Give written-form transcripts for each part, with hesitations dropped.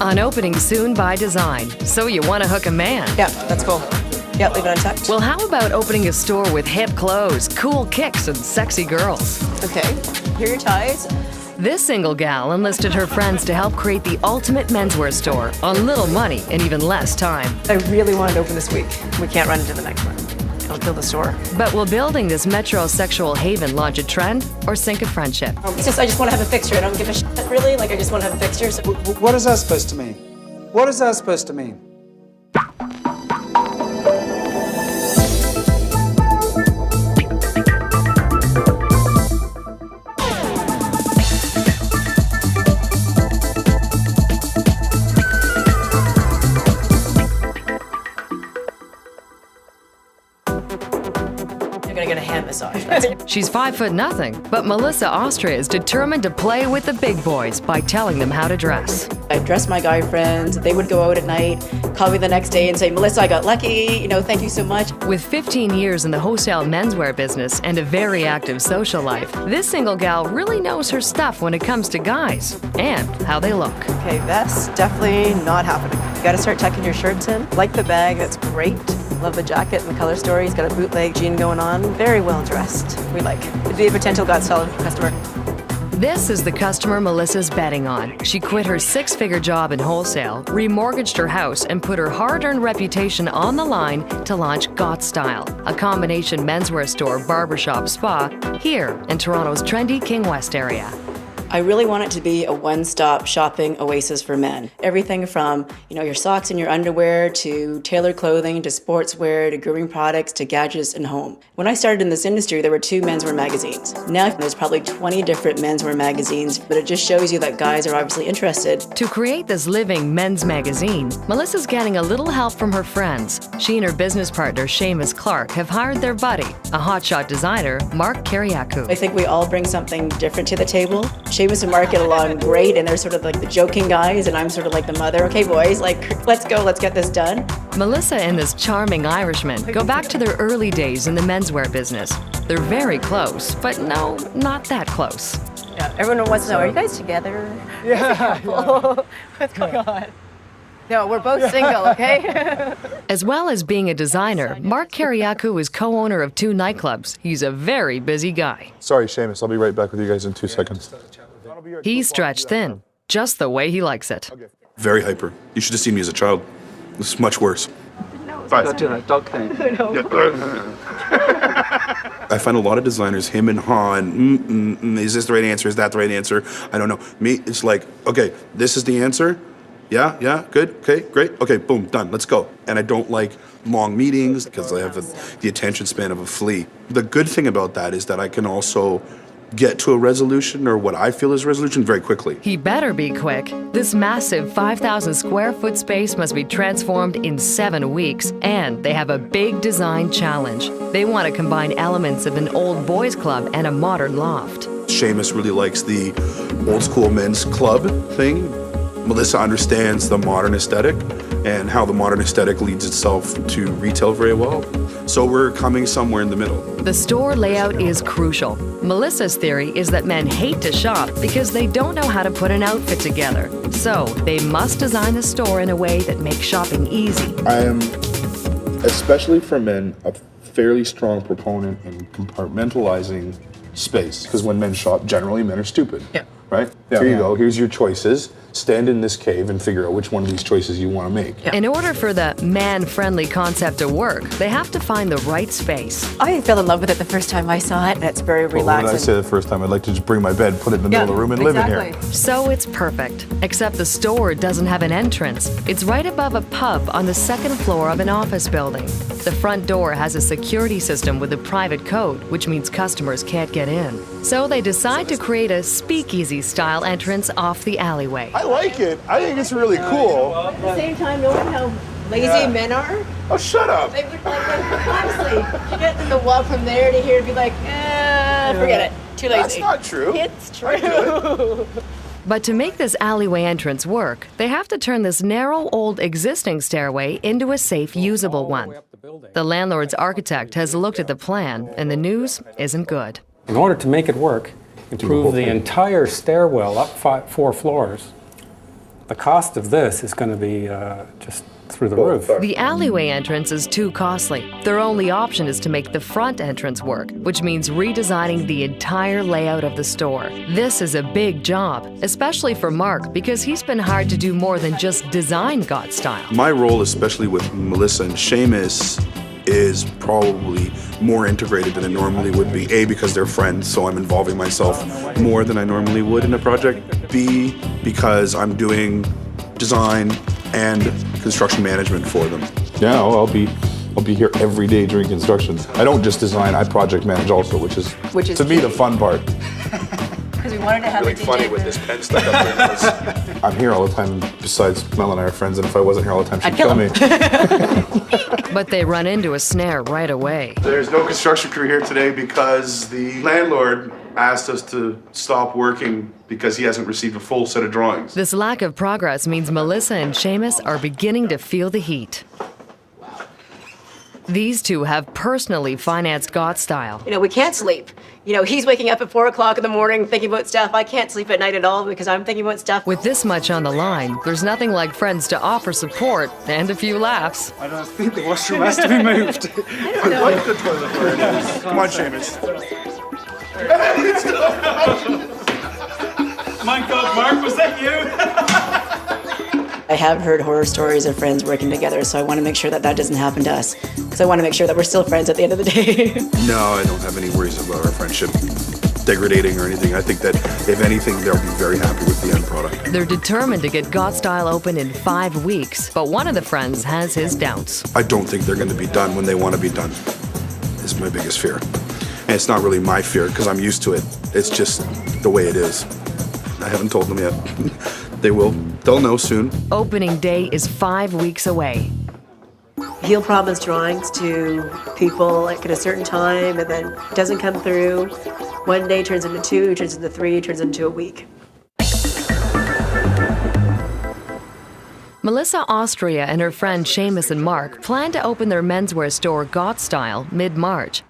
On opening soon by design, so you want to hook a man. Yeah, that's cool. Yeah, leave it untucked. Well, how about opening a store with hip clothes, cool kicks, and sexy girls? Okay, here are your ties. This single gal enlisted her friends to help create the ultimate menswear store on little money and even less time. I really wanted to open this week. We can't run into the next one. It'll kill the store. But will building this metrosexual haven launch a trend or sink a friendship? I just want to have a fixture. I don't give a shit, really. Like, I just want to have a fixture. So. What is that supposed to mean? What is that supposed to mean? You're gonna get a hand massage. She's 5'0", but Melissa Austria is determined to play with the big boys by telling them how to dress. I dressed my guy friends. They would go out at night, call me the next day and say, Melissa, I got lucky. You know, thank you so much. With 15 years in the wholesale menswear business and a very active social life, this single gal really knows her stuff when it comes to guys and how they look. Okay, vest, definitely not happening. You gotta start tucking your shirts in. Like the bag, that's great. Love the jacket and the color story. He's got a bootleg jean going on. Very well dressed. We like. It'd be a potential God solid customer. This is the customer Melissa's betting on. She quit her six-figure job in wholesale, remortgaged her house, and put her hard-earned reputation on the line to launch Got Style, a combination menswear store, barbershop, spa, here in Toronto's trendy King West area. I really want it to be a one-stop shopping oasis for men. Everything from, your socks and your underwear to tailored clothing to sportswear to grooming products to gadgets and home. When I started in this industry, there were 2 menswear magazines. Now there's probably 20 different menswear magazines, but it just shows you that guys are obviously interested. To create this living men's magazine, Melissa's getting a little help from her friends. She and her business partner, Seamus Clark, have hired their buddy, a hotshot designer, Mark Kariakou. I think we all bring something different to the table. Seamus and Mark get along great, and they're sort of like the joking guys, and I'm sort of like the mother. Okay, boys, like, let's go, let's get this done. Melissa and this charming Irishman go back to their early days in the menswear business. They're very close, but no, not that close. Yeah, everyone wants to know, are you guys together? Yeah. What's going on? No, we're both single, okay? As well as being a designer, Mark Kariakou is co-owner of 2 nightclubs. He's a very busy guy. Sorry, Seamus. I'll be right back with you guys in 2 seconds. He's stretched thin, just the way he likes it. Very hyper. You should have seen me as a child. It's much worse. Stop doing that dog thing. I find a lot of designers, him and Han, is this the right answer? Is that the right answer? I don't know. Me, it's like, okay, this is the answer. Yeah, good, okay, great, okay, boom, done, let's go. And I don't like long meetings because I have the attention span of a flea. The good thing about that is that I can also get to a resolution, or what I feel is resolution, very quickly. He better be quick. This massive 5,000 square foot space must be transformed in 7 weeks, and they have a big design challenge. They want to combine elements of an old boys club and a modern loft. Seamus really likes the old school men's club thing. Melissa understands the modern aesthetic and how the modern aesthetic leads itself to retail very well. So we're coming somewhere in the middle. The store layout is crucial. Melissa's theory is that men hate to shop because they don't know how to put an outfit together. So they must design the store in a way that makes shopping easy. I am, especially for men, a fairly strong proponent in compartmentalizing space. Because when men shop, generally men are stupid. Yeah. Right? Here you go. Here's your choices. Stand in this cave and figure out which one of these choices you want to make. In order for the man-friendly concept to work, they have to find the right space. I fell in love with it the first time I saw it, and it's very relaxing. What did I say the first time? I'd like to just bring my bed, put it in the middle of the room, and live in here. So it's perfect, except the store doesn't have an entrance. It's right above a pub on the 2nd floor of an office building. The front door has a security system with a private code, which means customers can't get in. So they decide to create a speakeasy-style entrance off the alleyway. I like it. I think it's really cool. At the same time, knowing how lazy men are, Oh, shut up. they would like, honestly, you get them to walk from there to here and be like, forget it, too lazy. That's not true. It's true. But to make this alleyway entrance work, they have to turn this narrow, old existing stairway into a safe, usable one. The landlord's architect has looked at the plan, and the news isn't good. In order to make it work, improve the entire stairwell up 4 floors the cost of this is going to be just through the roof. The alleyway entrance is too costly. Their only option is to make the front entrance work, which means redesigning the entire layout of the store. This is a big job, especially for Mark, because he's been hired to do more than just design God Style. My role, especially with Melissa and Seamus, is probably more integrated than it normally would be. A, because they're friends, so I'm involving myself more than I normally would in a project. B, because I'm doing design and construction management for them. Yeah, well, I'll be here every day during construction. I don't just design, I project manage also, which is to me the fun part. Because we wanted to have Really funny with this pen stuck up there. I'm here all the time, besides Mel and I are friends, and if I wasn't here all the time, she'd kill me. But they run into a snare right away. There's no construction crew here today because the landlord asked us to stop working because he hasn't received a full set of drawings. This lack of progress means Melissa and Seamus are beginning to feel the heat. These two have personally financed God Style. You know, we can't sleep. You know, he's waking up at 4 o'clock in the morning thinking about stuff. I can't sleep at night at all because I'm thinking about stuff. With this much on the line, there's nothing like friends to offer support and a few laughs. I don't think the washroom has to be moved. I like the toilet where it is. Come on, Seamus. My God, Mark, was that you? I have heard horror stories of friends working together, so I want to make sure that that doesn't happen to us. Because I want to make sure that we're still friends at the end of the day. No, I don't have any worries about our friendship degrading or anything. I think that, if anything, they'll be very happy with the end product. They're determined to get God Style open in 5 weeks, but one of the friends has his doubts. I don't think they're going to be done when they want to be done. This is my biggest fear. And it's not really my fear because I'm used to it. It's just the way it is. I haven't told them yet. They will. They'll know soon. Opening day is 5 weeks away. He'll promise drawings to people like at a certain time and then it doesn't come through. One day turns into 2, turns into 3, turns into a week. Melissa Austria and her friend Seamus and Mark plan to open their menswear store God Style mid-March.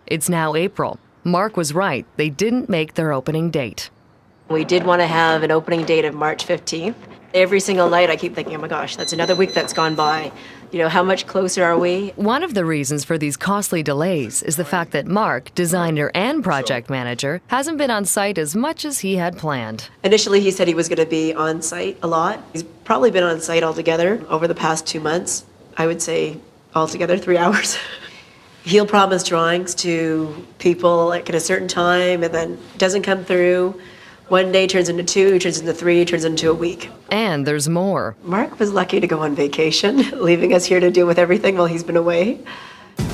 It's now April. Mark was right. They didn't make their opening date. We did want to have an opening date of March 15th. Every single night I keep thinking, oh my gosh, that's another week that's gone by. You know, how much closer are we? One of the reasons for these costly delays is the fact that Mark, designer and project manager, hasn't been on site as much as he had planned. Initially, he said he was going to be on site a lot. He's probably been on site altogether over the past 2 months. I would say altogether 3 hours. He'll promise drawings to people like at a certain time and then it doesn't come through. One day turns into 2, turns into 3, turns into a week. And there's more. Mark was lucky to go on vacation, leaving us here to deal with everything while he's been away.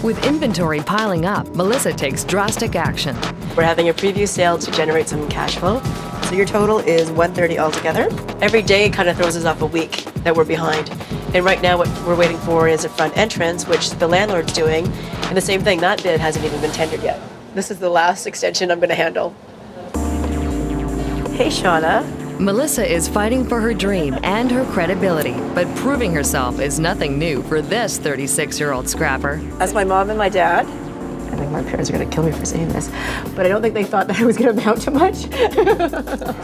With inventory piling up, Melissa takes drastic action. We're having a preview sale to generate some cash flow. So your total is $130 altogether. Every day kind of throws us off a week that we're behind. And right now what we're waiting for is a front entrance, which the landlord's doing. And the same thing, that bid hasn't even been tendered yet. This is the last extension I'm going to handle. Hey, Shauna. Melissa is fighting for her dream and her credibility, but proving herself is nothing new for this 36-year-old scrapper. That's my mom and my dad. I think my parents are going to kill me for saying this, but I don't think they thought that I was going to amount to much.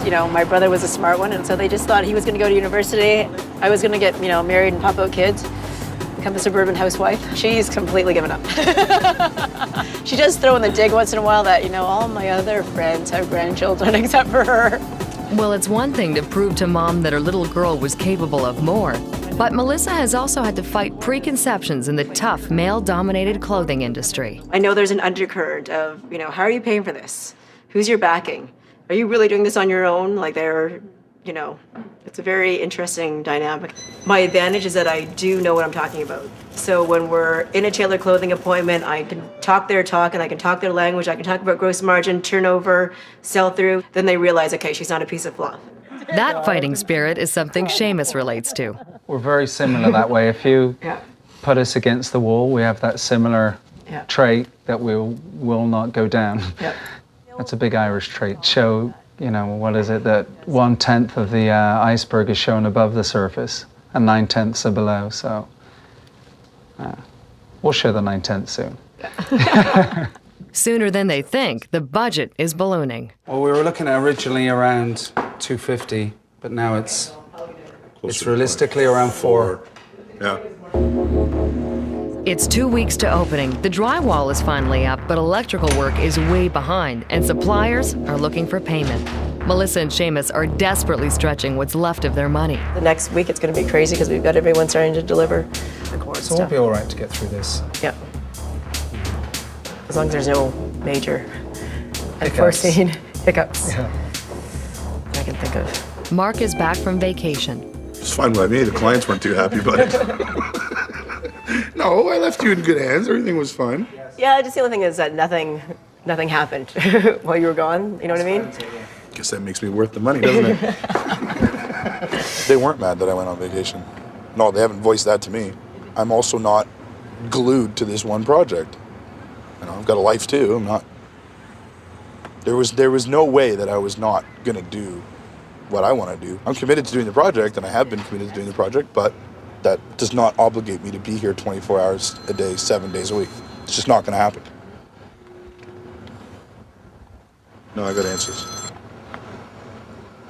You know, my brother was a smart one, and so they just thought he was going to go to university. I was going to get, you know, married and pop out kids, become a suburban housewife. She's completely given up. She does throw in the dig once in a while that, you know, all my other friends have grandchildren except for her. Well, it's one thing to prove to Mom that her little girl was capable of more, but Melissa has also had to fight preconceptions in the tough, male-dominated clothing industry. I know there's an undercurrent of, you know, how are you paying for this? Who's your backing? Are you really doing this on your own? Like they're, you know, it's a very interesting dynamic. My advantage is that I do know what I'm talking about. So when we're in a tailored clothing appointment, I can talk their talk and I can talk their language. I can talk about gross margin, turnover, sell through. Then they realize, okay, she's not a piece of fluff. That fighting spirit is something Seamus relates to. We're very similar that way. If you put us against the wall, we have that similar trait that we will not go down. That's a big Irish trait. Show, you know, what is it, that 1/10 of the iceberg is shown above the surface and 9/10 are below, so we'll show the 9/10 soon. Sooner than they think, the budget is ballooning. Well, we were looking at originally around 250, but now it's It's realistically around 4. Yeah. It's 2 weeks to opening. The drywall is finally up, but electrical work is way behind, and suppliers are looking for payment. Melissa and Seamus are desperately stretching what's left of their money. The next week it's going to be crazy because we've got everyone starting to deliver the core So stuff. we'll be all right to get through this. Yeah. As long as there's no major unforeseen hiccups I can think of. Mark is back from vacation. It's fine by me. The clients weren't too happy about it. No, I left you in good hands. Everything was fine. Yeah, just the only thing is that nothing happened while you were gone. You know what I mean? Guess that makes me worth the money, doesn't it? They weren't mad that I went on vacation. No, they haven't voiced that to me. I'm also not glued to this one project. You know, I've got a life too. I'm not. There was no way that I was not gonna do what I want to do. I'm committed to doing the project, and I have been committed to doing the project, but that does not obligate me to be here 24 hours a day, 7 days a week. It's just not going to happen. No, I got answers.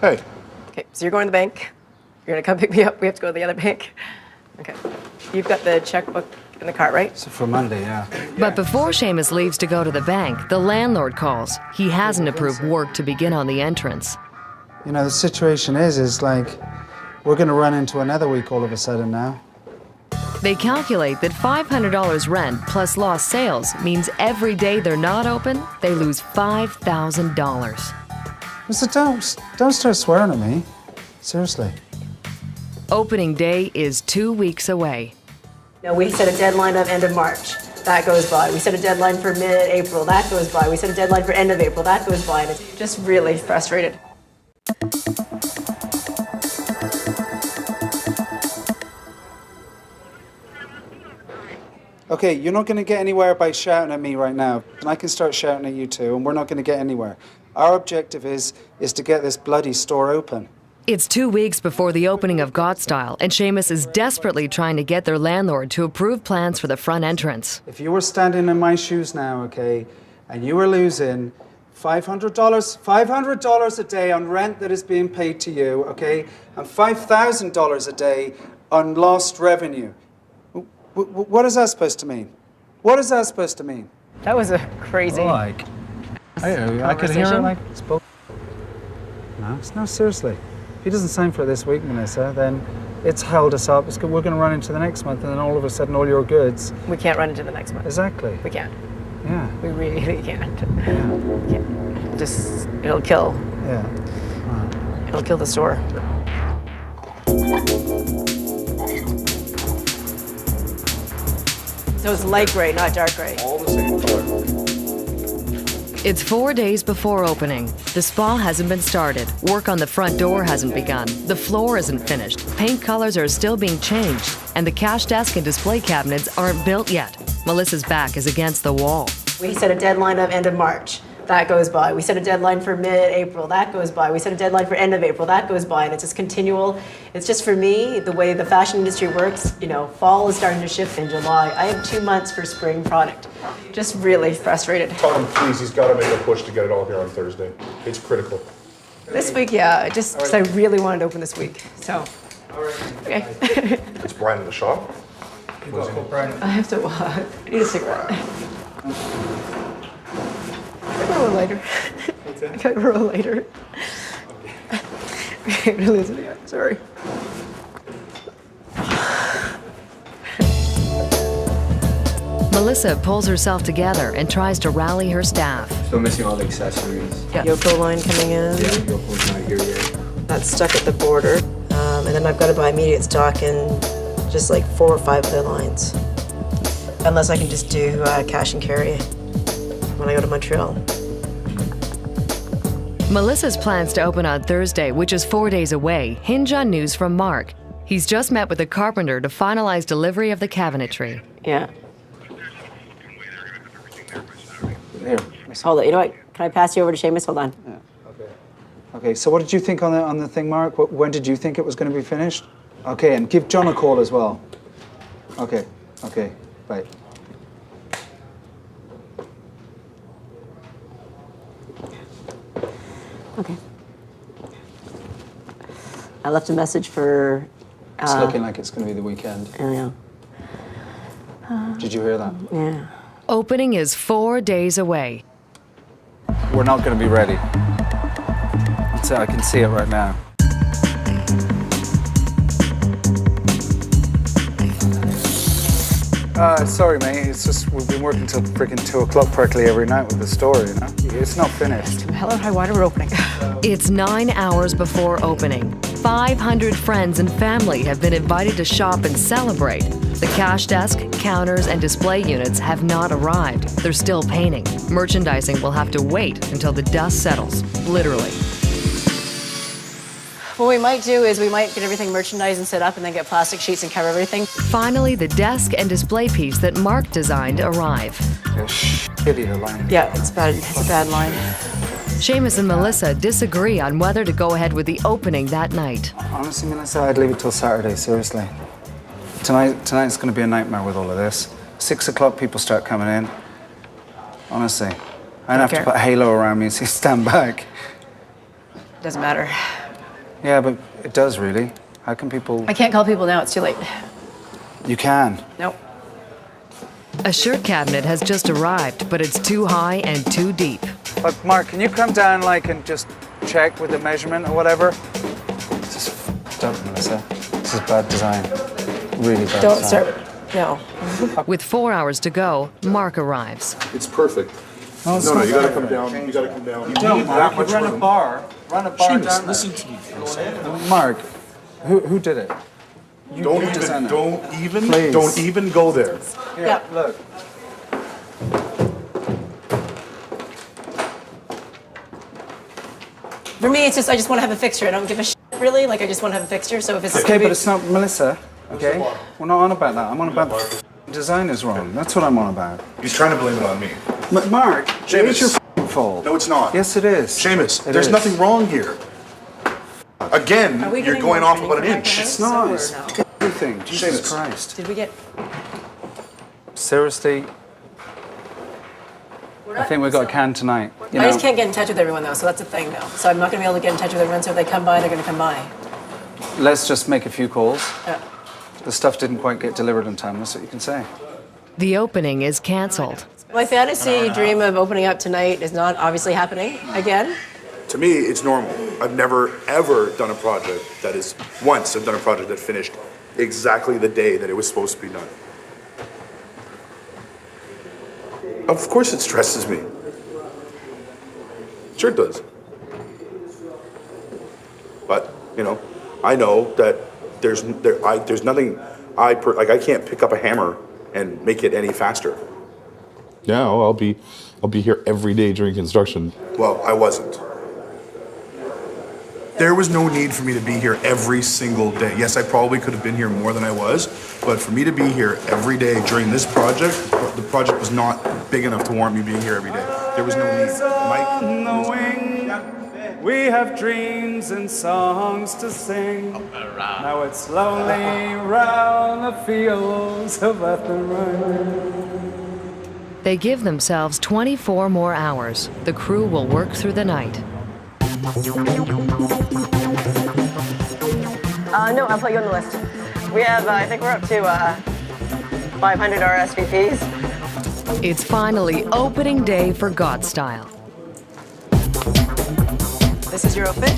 Hey. Okay, so you're going to the bank. You're going to come pick me up. We have to go to the other bank. Okay. You've got the checkbook in the cart, right? So for Monday, yeah. But before Seamus leaves to go to the bank, the landlord calls. He hasn't approved work to begin on the entrance. You know, the situation is like, we're going to run into another week all of a sudden now. They calculate that $500 rent plus lost sales means every day they're not open, they lose $5,000. So don't start swearing at me. Seriously. Opening day is 2 weeks away. No, we set a deadline of end of March. That goes by. We set a deadline for mid-April. That goes by. We set a deadline for end of April. That goes by. And it's just really frustrated. Okay, you're not going to get anywhere by shouting at me right now. And I can start shouting at you too, and we're not going to get anywhere. Our objective is to get this bloody store open. It's 2 weeks before the opening of Godstyle, and Seamus is desperately trying to get their landlord to approve plans for the front entrance. If you were standing in my shoes now, okay, and you were losing $500 a day on rent that is being paid to you, okay, and $5,000 a day on lost revenue, what is that supposed to mean? What is that supposed to mean? That was a crazy I could hear it like spoke. No, seriously. If he doesn't sign for it this week, Melissa, then it's held us up. We're going to run into the next month, and then all of a sudden, all your goods. We can't run into the next month. Exactly. We can't. Yeah. We really can't. Yeah. We can't. It'll kill. Yeah. Wow. It'll kill the store. So it's light gray, not dark gray. All the same color. It's 4 days before opening. The spa hasn't been started. Work on the front door hasn't begun. The floor isn't finished. Paint colors are still being changed. And the cash desk and display cabinets aren't built yet. Melissa's back is against the wall. We set a deadline of end of March. That goes by. We set a deadline for mid-April. That goes by. We set a deadline for end of April. That goes by. And it's just continual. It's just for me, the way the fashion industry works, you know, fall is starting to shift in July. I have 2 months for spring product. Just really frustrated. Tell him, please, he's got to make a push to get it all here on Thursday. It's critical. This week, yeah, because I really wanted to open this week. So, okay. It's Brian in the shop. I have to, I need a cigarette. I gotta roll later. I gotta roll later. Okay, I'm gonna lose it again. Sorry. Melissa pulls herself together and tries to rally her staff. Still missing all the accessories. Yeah. Yoko line coming in. Yeah, Yoko's not here yet. That's stuck at the border. And then I've got to buy immediate stock in just like 4 or 5 other lines. Unless I can just do cash and carry when I go to Montreal. Melissa's plans to open on Thursday, which is 4 days away, hinge on news from Mark. He's just met with a carpenter to finalize delivery of the cabinetry. Yeah. Here. Hold it. You know what? Can I pass you over to Seamus? Hold on. Yeah. Okay, so what did you think on the thing, Mark? When did you think it was going to be finished? Okay, and give John a call as well. Okay, bye. Okay. I left a message for It's looking like it's going to be the weekend. Yeah. Did you hear that? Yeah. Opening is 4 days away. We're not going to be ready. So I can see it right now. Sorry, mate. It's just we've been working till freaking 2 o'clock practically every night with the story, you know? It's not finished. Hell or high water, we're opening. It's 9 hours before opening. 500 friends and family have been invited to shop and celebrate. The cash desk, counters, and display units have not arrived. They're still painting. Merchandising will have to wait until the dust settles, literally. What we might do is we might get everything merchandised and set up and then get plastic sheets and cover everything. Finally, the desk and display piece that Mark designed arrive. Shitty, the line. Yeah, it's bad. It's a bad line. Seamus and Melissa disagree on whether to go ahead with the opening that night. Honestly, Melissa, I'd leave it till Saturday, seriously. Tonight's going to be a nightmare with all of this. 6 o'clock, people start coming in. Honestly. I'd have to put a halo around me and say, stand back. Doesn't matter. Yeah, but it does, really. How can people... I can't call people now, it's too late. You can. Nope. A shirt cabinet has just arrived, but it's too high and too deep. Look, Mark, can you come down, like, and just check with the measurement or whatever? This is f***ed up, Melissa. This is bad design. Really bad Don't design. start. No. With 4 hours to go, Mark arrives. It's perfect. No, you gotta come down. You gotta come down. No, Mark, you run a bar. Run a bar down listen to me for a second. Mark, who did it? Don't even go there. Yeah, look. For me, it's just, I just want to have a fixture. I don't give a shit, really. Like, I just want to have a fixture, so if it's... Okay, but it's not Melissa, okay? We're not on about that. I'm on about the design is wrong. That's what I'm on about. He's trying to blame it on me. Mark, Seamus. it's your f***ing fault. No, it's not. Yes, it is. Seamus, It there's is. nothing wrong here. Again, Are we you're getting going more off training about an from inch. American It's not. Apparel, It's or no? f***ing everything. Jesus Seamus. Christ. Did we get... Seriously, I think we've got a can tonight. You I know? just can't get in touch with everyone, though, so that's the thing, though. So I'm not going to be able to get in touch with everyone, so if they come by, they're going to come by. Let's just make a few calls. Yeah. The stuff didn't quite get delivered in time. That's what you can say. The opening is canceled. My fantasy dream of opening up tonight is not obviously happening again. To me, it's normal. I've never, ever done a project that is... Once I've done a project that finished exactly the day that it was supposed to be done. Of course it stresses me. Sure it does. But, you know, I know that there's nothing... I can't pick up a hammer and make it any faster. Yeah, well, I'll be here every day during construction. Well, I wasn't. There was no need for me to be here every single day. Yes, I probably could have been here more than I was, but for me to be here every day during this project, the project was not big enough to warrant me being here every day. There was no need. Mike? Knowing we have dreams and songs to sing. Now it's lonely round the fields of Athenry. They give themselves 24 more hours. The crew will work through the night. No, I'll put you on the list. We have, I think we're up to 500 RSVPs. It's finally opening day for Godstyle. This is your outfit?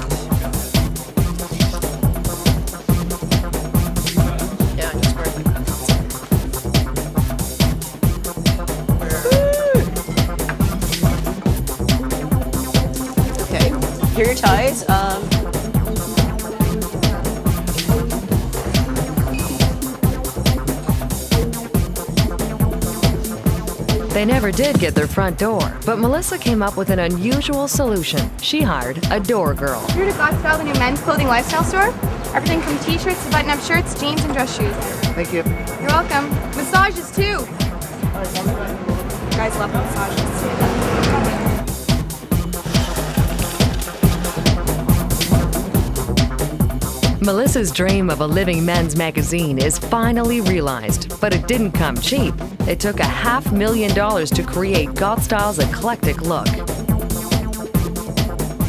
Yeah, just wear it like that. Okay, here are your ties. They never did get their front door, but Melissa came up with an unusual solution. She hired a door girl. Here to Godstyle, the new men's clothing lifestyle store. Everything from t-shirts to button-up shirts, jeans, and dress shoes. Thank you. You're welcome. Massages, too. You guys love massages. Melissa's dream of a living men's magazine is finally realized, but it didn't come cheap. It took $500,000 to create Godstyle's eclectic look.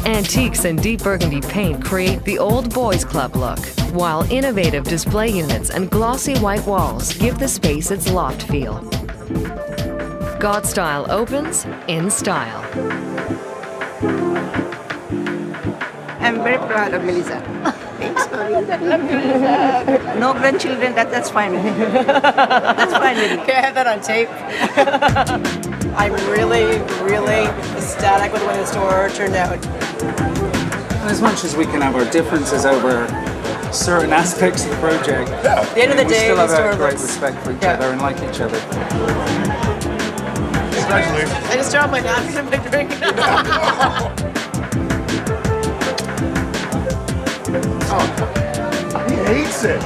Antiques and deep burgundy paint create the old boys club look. while innovative display units and glossy white walls give the space its loft feel. Got Style opens in style. I'm very proud of Melissa. Thanks, no grandchildren, that's fine with me. That's fine with me. Can I have that on tape? I'm really, really ecstatic with the way the store turned out. As much as we can have our differences over certain aspects of the project, At the end of the we day, still the have store a great looks... respect for each other and like each other. Congratulations. I just dropped my napkin and my drink. He hates it.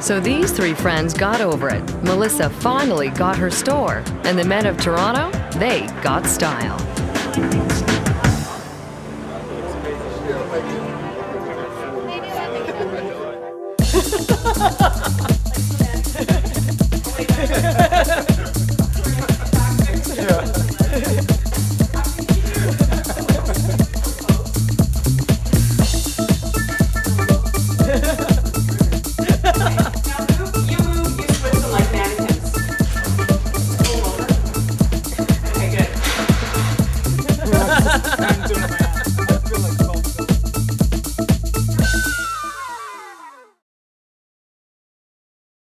So these three friends got over it. Melissa finally got her store, and the men of Toronto, they got style.